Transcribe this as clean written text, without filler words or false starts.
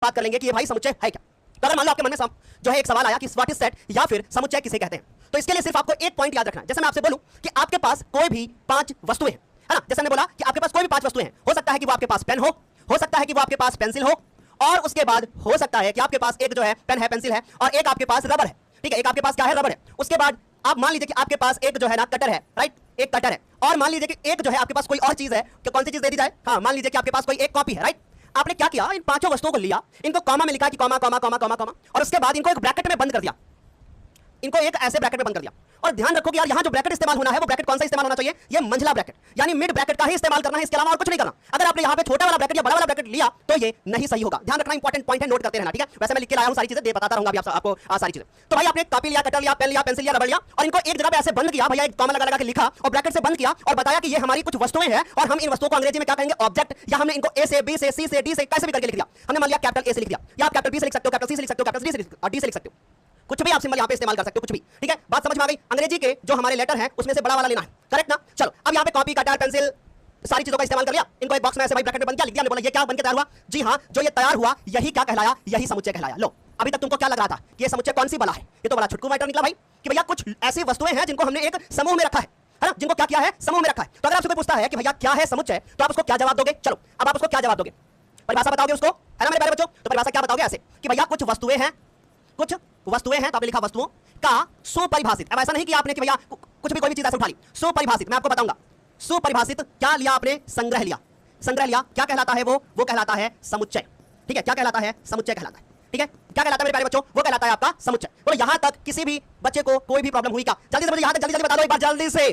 बात कर लेंगे कि ये भाई समुच्चय है क्या। तो अगर मान लो आपके मन में जो है एक सवाल आया कि व्हाट इज सेट या फिर समुच्चय किसे कहते हैं, तो इसके लिए सिर्फ आपको एक पॉइंट याद रखना है। जैसे मैं आपसे बोलूं कि आपके पास कोई भी 5 वस्तुएं हैं, है ना, जैसे मैंने बोला कि आपके पास कोई भी 5 वस्तुएं हैं, हो सकता है कि वो आपके पास पेन हो सकता है कि वो आपके पास पेंसिल हो, और उसके बाद हो सकता है कि आपके पास एक जो है पेन है, पेंसिल है, और एक आपके पास रबर है, ठीक है, एक आपके पास क्या है, रबर है। उसके बाद आप मान लीजिए कि आपके पास एक जो है ना कटर है, राइट, एक कटर है, और मान लीजिए कि एक जो है आपके पास कोई और चीज है, कि कौन सी चीज दे दी जाए, हाँ, मान लीजिए कि आपके पास कोई एक कॉपी है, राइट। आपने क्या किया, इन 5 वस्तुओं को लिया, इनको कॉमा में लिखा कि comma comma comma comma comma, और उसके बाद इनको एक ब्रैकेट में बंद कर दिया, इनको एक ऐसे ब्रैकेट में बंद कर दिया। और ध्यान रखो कि यार यहां जो ब्रैकेट इस्तेमाल होना है वो ब्रैकेट कौन सा इस्तेमाल होना चाहिए, ये मंझला ब्रैकेट, यानी मिड ब्रैकेट का ही इस्तेमाल करना है, इसके अलावा और कुछ नहीं करना। अगर आपने यहां पे छोटा वाला ब्रैकेट या बड़ा वाला ब्रैकेट लिया तो ये नहीं सही होगा। ध्यान रखना, इंपॉर्टेंट पॉइंट है, नोट करते रहना, ठीक है। वैसे मैं लिख के लाया हूं सारी चीजें, बताता रहूंगा अभी आपको सारी चीजें। तो भाई आपने कॉपी लिया, कटर लिया, पेन लिया, पेंसिल लिया, रबर लिया, और इनको एक जगह पे ऐसे बंद किया, भैया एक कॉमा लगा के लिखा और ब्रैकेट से बंद किया और बताया कि ये हमारी कुछ वस्तुएं हैं, और हम इन वस्तुओं को अंग्रेजी में क्या कहेंगे, ऑब्जेक्ट, या हमने इनको ए से, बी से, सी से, डी से कैसे भी करके लिख दिया। हमने मान लिया कैपिटल ए से लिख दिया, या आप कैपिटल बी से लिख सकते हो, कैपिटल सी से लिख सकते हो, कैपिटल डी से लिख सकते हो, कुछ भी आप सिंबल यहां पे इस्तेमाल कर सकते हो, कुछ भी, ठीक है। बात समझ में आ गई। अंग्रेजी के जो हमारे लेटर हैं उसमें से बड़ा वाला लेना है, करेक्ट ना। चलो अब यहां पे कॉपी, कटर, पेंसिल, सारी चीजों का इस्तेमाल कर लिया, इनको एक बॉक्स में ऐसे भाई ब्रैकेट में बंद किया, लिख दिया, हमने बोला ये क्या बन के तैयार हुआ, जी हां, जो ये तैयार हुआ यही क्या कहलाया, यही समुच्चय कहलाया। लो अभी तक तुमको क्या लग रहा था कि ये समुच्चय कौन सी बला है, ये तो बड़ा छुटकू मैटर निकला भाई, कि भैया कुछ ऐसी वस्तुएं हैं जिनको हमने एक समूह में रखा है ना, जिनको क्या किया है, समूह में रखा है। तो अगर आपसे कोई पूछता है कि भैया क्या है समुच्चय, तो आप उसको क्या जवाब दोगे। चलो अब आप उसको क्या जवाब दोगे, परिभाषा बताओगे उसको, है ना मेरे प्यारे बच्चों। तो परिभाषा क्या बताओगे, ऐसे कि भैया कुछ वस्तुएं हैं, कुछ वस्तुएं हैं, तो आपने लिखा वस्तुओं का सुपरिभाषित। अब ऐसा नहीं कि आपने कि भैया कुछ भी कोई भी चीज ऐसे उठा ली, सुपरिभाषित, मैं आपको बताऊंगा सुपरिभाषित क्या लिया आपने, संग्रह लिया, संग्रह लिया, क्या कहलाता है वो कहलाता है समुच्चय, ठीक है, क्या कहलाता है, समुच्चय कहलाता है, ठीक है। क्या कहलाता है मेरे प्यारे बच्चों, वो कहलाता है आपका समुच्चय। बोलो यहां तक किसी भी बच्चे को कोई भी प्रॉब्लम हुई क्या, जल्दी से मुझे यहां तक जल्दी जल्दी बता दो एक बार, जल्दी से।